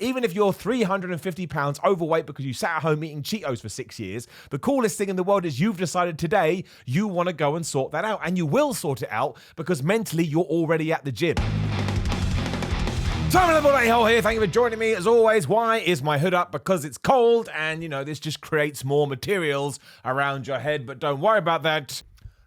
Even if you're 350 pounds overweight because you sat at home eating Cheetos for 6 years, the coolest thing in the world is you've decided today you want to go and sort that out. And you will sort it out because mentally you're already at the gym. Simon the Bullet Hole here. Thank you for joining me. As always, why is my hood up? Because it's cold and, this just creates more materials around your head. But don't worry about that,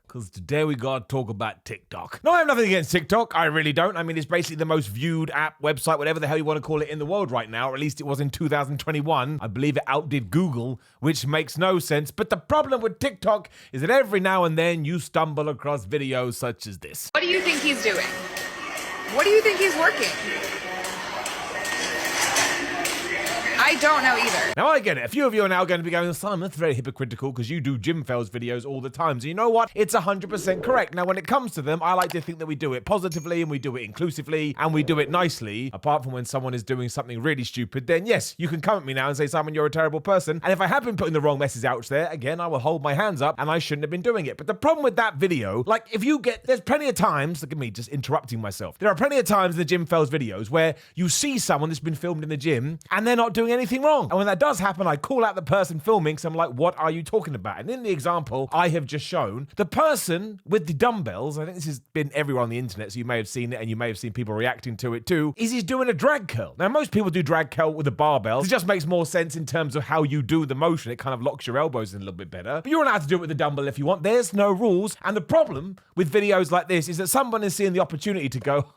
because today we gotta talk about TikTok. No, I have nothing against TikTok. I really don't. I mean, it's basically the most viewed app, website, whatever the hell you want to call it in the world right now, or at least it was in 2021. I believe it outdid Google, which makes no sense. But the problem with TikTok is that every now and then you stumble across videos such as this. What do you think he's doing? What do you think he's working? I don't know either. Now, I get it. A few of you are now going to be going, Simon, that's very hypocritical because you do gym fails videos all the time. So you know what? It's 100% correct. Now, when it comes to them, I like to think that we do it positively and we do it inclusively and we do it nicely. Apart from when someone is doing something really stupid, then yes, you can come at me now and say, Simon, you're a terrible person. And if I have been putting the wrong message out there, again, I will hold my hands up and I shouldn't have been doing it. But the problem with that video, there's plenty of times, look at me just interrupting myself. There are plenty of times in the gym fails videos where you see someone that's been filmed in the gym and they're not doing anything wrong. And when that does happen, I call out the person filming, so I'm like, what are you talking about? And in the example I have just shown, the person with the dumbbells, I think this has been everywhere on the internet, so you may have seen it and you may have seen people reacting to it too, is he's doing a drag curl. Now, most people do drag curl with a barbell. It just makes more sense in terms of how you do the motion. It kind of locks your elbows in a little bit better. But you're allowed to do it with a dumbbell if you want. There's no rules. And the problem with videos like this is that someone is seeing the opportunity to go,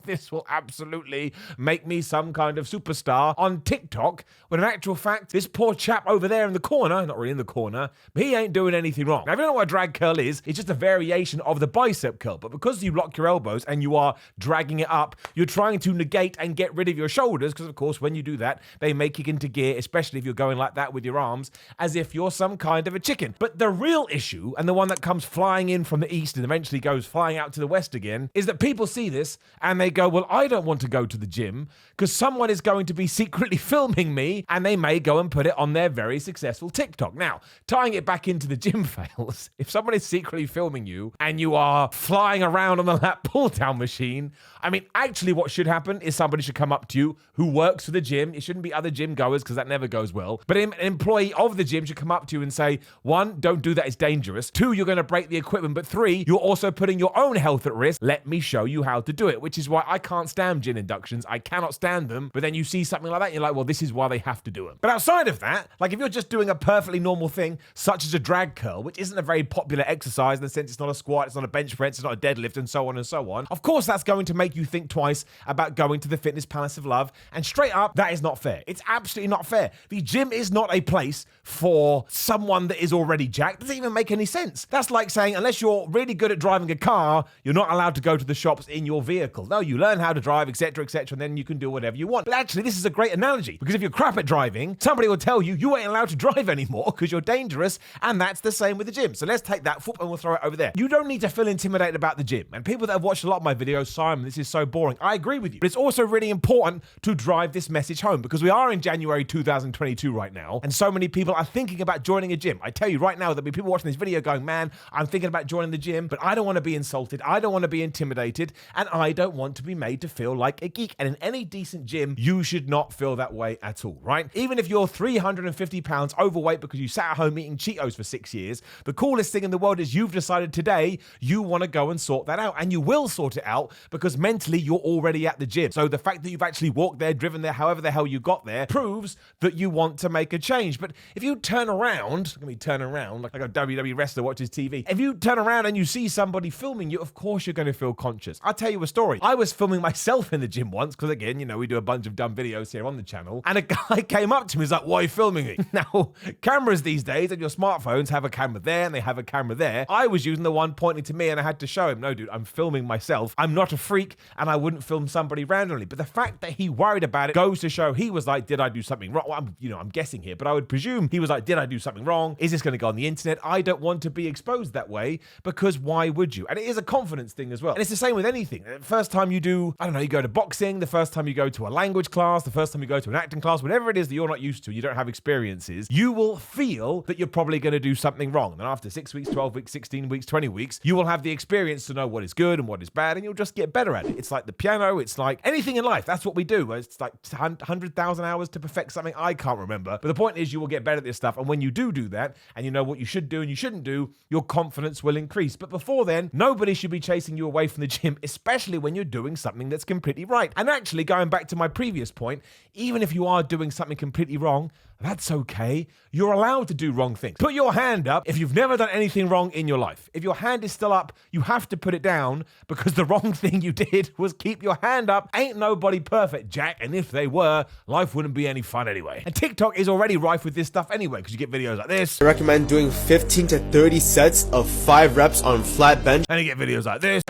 this will absolutely make me some kind of superstar on TikTok, when in actual fact, this poor chap over there in the corner, not really in the corner, but he ain't doing anything wrong. Now, if you don't know what a drag curl is, it's just a variation of the bicep curl. But because you lock your elbows and you are dragging it up, you're trying to negate and get rid of your shoulders, because of course, when you do that, they may kick into gear, especially if you're going like that with your arms, as if you're some kind of a chicken. But the real issue, and the one that comes flying in from the east and eventually goes flying out to the west again, is that people see this and they go, well, I don't want to go to the gym because someone is going to be secretly filming me, and they may go and put it on their very successful TikTok. Now, tying it back into the gym fails, if someone is secretly filming you and you are flying around on the lat pull-down machine, I mean, actually what should happen is somebody should come up to you who works for the gym. It shouldn't be other gym goers because that never goes well. But an employee of the gym should come up to you and say, 1, don't do that, it's dangerous. 2, you're going to break the equipment. But 3, you're also putting your own health at risk. Let me show you how to do it, which is why I can't stand gym inductions. I cannot stand them. But then you see something like that and you're like, well, this is why they have to do them. But outside of that, if you're just doing a perfectly normal thing, such as a drag curl, which isn't a very popular exercise in the sense it's not a squat, it's not a bench press, it's not a deadlift, and so on and so on, of course that's going to make you think twice about going to the fitness palace of love. And straight up, that is not fair. It's absolutely not fair. The gym is not a place for someone that is already jacked. It doesn't even make any sense. That's like saying, unless you're really good at driving a car, you're not allowed to go to the shops in your vehicle. No, you learn how to drive, etc., and then you can do whatever you want. But actually, this is a great analogy, because if you're crap at driving, somebody will tell you ain't allowed to drive anymore because you're dangerous, and that's the same with the gym. So let's take that and we'll throw it over there. You don't need to feel intimidated about the gym. And people that have watched a lot of my videos, Simon, this is so boring. I agree with you. But it's also really important to drive this message home, because we are in January 2022 right now, and so many people are thinking about joining a gym. I tell you right now, there'll be people watching this video going, man, I'm thinking about joining the gym, but I don't want to be insulted, I don't want to be intimidated, and I don't want to be made to feel like a geek. And in any decent gym, you should not feel that way at all, right? Even if you're 350 pounds overweight because you sat at home eating Cheetos for 6 years, the coolest thing in the world is you've decided today you want to go and sort that out. And you will sort it out because mentally you're already at the gym. So the fact that you've actually walked there, driven there, however the hell you got there, proves that you want to make a change. But if you turn around, let me turn around like a WWE wrestler watches TV. If you turn around and you see somebody filming you, of course you're going to feel conscious. I'll tell you a story. I was filming myself in the gym once because, again, we do a bunch of dumb videos here on the channel. And a guy came up to me, he's like, why are you filming me? Now, cameras these days and your smartphones have a camera there and they have a camera there. I was using the one pointing to me and I had to show him, no, dude, I'm filming myself. I'm not a freak and I wouldn't film somebody randomly. But the fact that he worried about it goes to show he was like, did I do something wrong? Well, I'm guessing here, but I would presume he was like, did I do something wrong? Is this going to go on the internet? I don't want to be exposed that way, because why would you? And it is a confidence thing as well. And it's the same with anything. The first time you do, you go to boxing, the first time you go to a language class, the first time you go to an acting class, past, whatever it is that you're not used to, you don't have experiences, you will feel that you're probably going to do something wrong. And after 6 weeks, 12 weeks, 16 weeks, 20 weeks, you will have the experience to know what is good and what is bad, and you'll just get better at it. It's like the piano. It's like anything in life. That's what we do. It's like 100,000 hours to perfect something. I can't remember. But the point is, you will get better at this stuff. And when you do that, and you know what you should do and you shouldn't do, your confidence will increase. But before then, nobody should be chasing you away from the gym, especially when you're doing something that's completely right. And actually, going back to my previous point, even if you are doing something completely wrong, that's okay. You're allowed to do wrong things. Put your hand up if you've never done anything wrong in your life. If your hand is still up, you have to put it down because the wrong thing you did was keep your hand up. Ain't nobody perfect, Jack. And if they were, life wouldn't be any fun anyway. And TikTok is already rife with this stuff anyway, because you get videos like this. I recommend doing 15 to 30 sets of 5 reps on flat bench. And you get videos like this.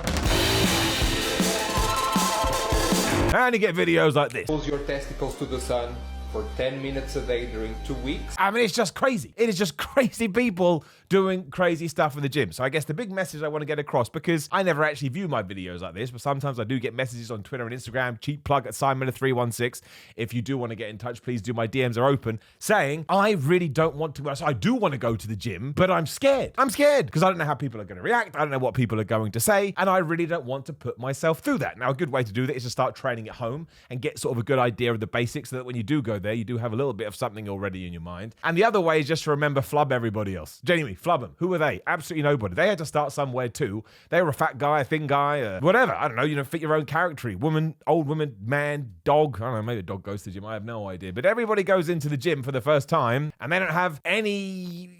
And you get videos like this. Expose your testicles to the sun for 10 minutes a day during 2 weeks. I mean, it's just crazy. It is just crazy people doing crazy stuff in the gym. So I guess the big message I want to get across, because I never actually view my videos like this, but sometimes I do get messages on Twitter and Instagram, cheap plug at SimonMiller316. If you do want to get in touch, please do. My DMs are open, saying, I really don't want to. So I do want to go to the gym, but I'm scared. I'm scared because I don't know how people are going to react. I don't know what people are going to say. And I really don't want to put myself through that. Now, a good way to do that is to start training at home and get sort of a good idea of the basics so that when you do go there, you do have a little bit of something already in your mind. And the other way is just to remember, flub everybody else. Genuinely, flub them. Who are they? Absolutely nobody. They had to start somewhere too. They were a fat guy, a thin guy, whatever. I don't know, fit your own character. Woman, old woman, man, dog. I don't know, maybe a dog goes to the gym. I have no idea. But everybody goes into the gym for the first time and they don't have any,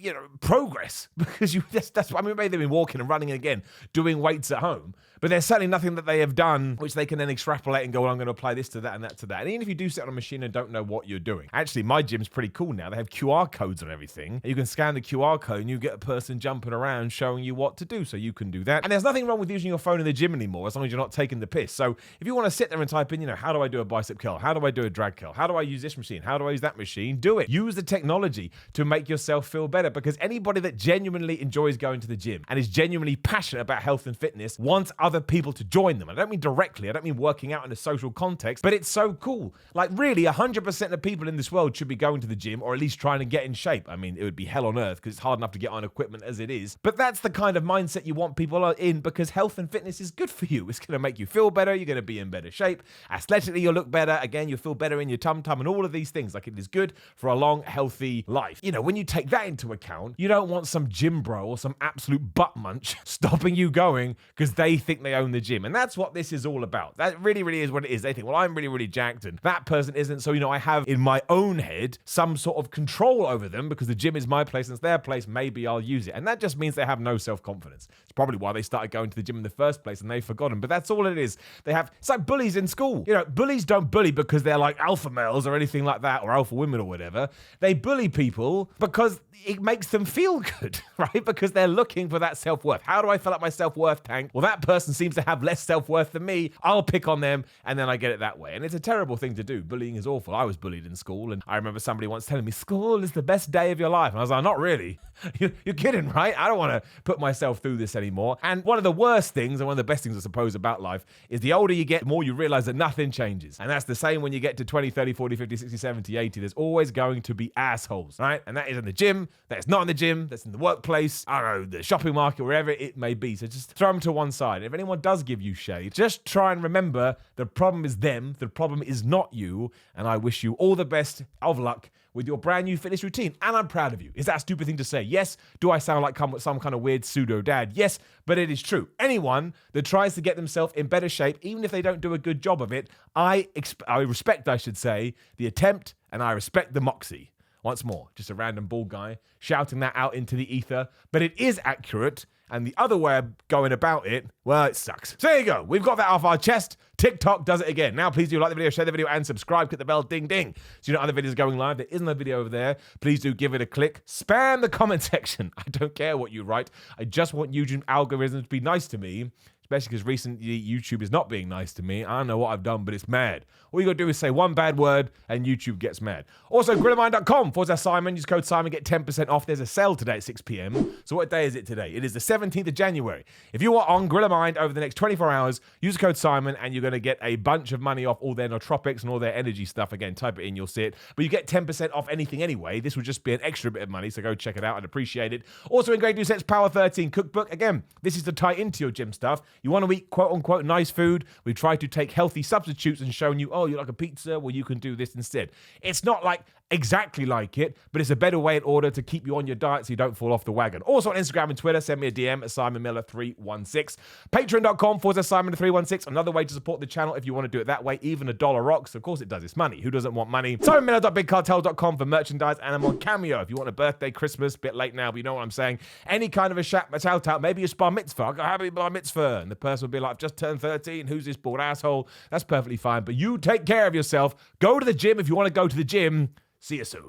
progress because that's what I mean. Maybe they've been walking and running again, doing weights at home. But there's certainly nothing that they have done which they can then extrapolate and go, well, I'm going to apply this to that and that to that. And even if you do sit on a machine and don't know what you're doing. Actually, my gym's pretty cool now. They have QR codes on everything. You can scan the QR code and you get a person jumping around showing you what to do. So you can do that. And there's nothing wrong with using your phone in the gym anymore as long as you're not taking the piss. So if you want to sit there and type in, how do I do a bicep curl? How do I do a drag curl? How do I use this machine? How do I use that machine? Do it. Use the technology to make yourself feel better, because anybody that genuinely enjoys going to the gym and is genuinely passionate about health and fitness wants other people to join them. I don't mean directly. I don't mean working out in a social context, but it's so cool. Like really, 100% of people in this world should be going to the gym or at least trying to get in shape. I mean, it would be hell on earth because it's hard enough to get on equipment as it is. But that's the kind of mindset you want people in, because health and fitness is good for you. It's going to make you feel better. You're going to be in better shape. Aesthetically, you'll look better. Again, you'll feel better in your tum-tum and all of these things. Like, it is good for a long, healthy life. When you take that into account, you don't want some gym bro or some absolute butt munch stopping you going because they think they own the gym. And that's what this is all about. That really, really is what it is. They think, well, I'm really, really jacked and that person isn't. So, I have in my own head some sort of control over them because the gym is my place and it's their place. Maybe I'll use it. And that just means they have no self-confidence. It's probably why they started going to the gym in the first place and they've forgotten. But that's all it is. It's like bullies in school. Bullies don't bully because they're like alpha males or anything like that, or alpha women or whatever. They bully people because it makes them feel good, right? Because they're looking for that self-worth. How do I fill up my self-worth tank? Well, that person seems to have less self-worth than me. I'll pick on them and then I get it that way. And it's a terrible thing to do. Bullying is awful. I was bullied in school and I remember somebody once telling me, school is the best day of your life. And I was like, not really. You're kidding, right? I don't want to put myself through this anymore. And one of the worst things, and one of the best things I suppose about life, is the older you get, the more you realize that nothing changes. And that's the same when you get to 20, 30, 40, 50, 60, 70, 80. There's always going to be assholes, right? And that is in the gym, that's not in the gym, that's in the workplace, I don't know, the shopping market, wherever it may be. So just throw them to one side. If anyone does give you shade, just try and remember the problem is them, the problem is not you. And I wish you all the best of luck with your brand new fitness routine. And I'm proud of you. Is that a stupid thing to say? Yes. Do I sound like some kind of weird pseudo dad? Yes, but it is true. Anyone that tries to get themselves in better shape, even if they don't do a good job of it, I respect, I should say, the attempt, and I respect the moxie. Once more, just a random bald guy shouting that out into the ether, but it is accurate. And the other way of going about it, well, it sucks. So there you go. We've got that off our chest. TikTok does it again. Now, please do like the video, share the video, and subscribe. Click the bell, ding, ding. So you know other videos are going live. There is another video over there. Please do give it a click. Spam the comment section. I don't care what you write. I just want YouTube algorithms to be nice to me. especially because recently YouTube is not being nice to me. I don't know what I've done, but it's mad. All you got to do is say one bad word and YouTube gets mad. Also, grillermind.com/Simon. Use code Simon, get 10% off. There's a sale today at 6 p.m. So what day is it today? It is the 17th of January. If you are on Grillermind over the next 24 hours, use code Simon and you're going to get a bunch of money off all their nootropics and all their energy stuff. Again, type it in, you'll see it. But you get 10% off anything anyway. This will just be an extra bit of money, so go check it out. I'd appreciate it. Also, in Greg Doucette's Power 13 cookbook. Again, this is to tie into your gym stuff. You want to eat quote-unquote nice food. We try to take healthy substitutes and showing you, oh, you like a pizza? Well, you can do this instead. It's not like exactly like it, but it's a better way in order to keep you on your diet so you don't fall off the wagon. Also on Instagram and Twitter, send me a DM at SimonMiller316. Patreon.com/Simon316. Another way to support the channel if you want to do it that way. Even $1 rocks. Of course it does. It's money. Who doesn't want money? SimonMiller.BigCartel.com for merchandise, and I'm on Cameo if you want a birthday, Christmas, bit late now, but you know what I'm saying. Any kind of a shout out, maybe a bar mitzvah. I got happy bar mitzvah, and the person will be like, I've just turned 13. Who's this bald asshole? That's perfectly fine. But you take care of yourself. Go to the gym if you want to go to the gym. See you soon.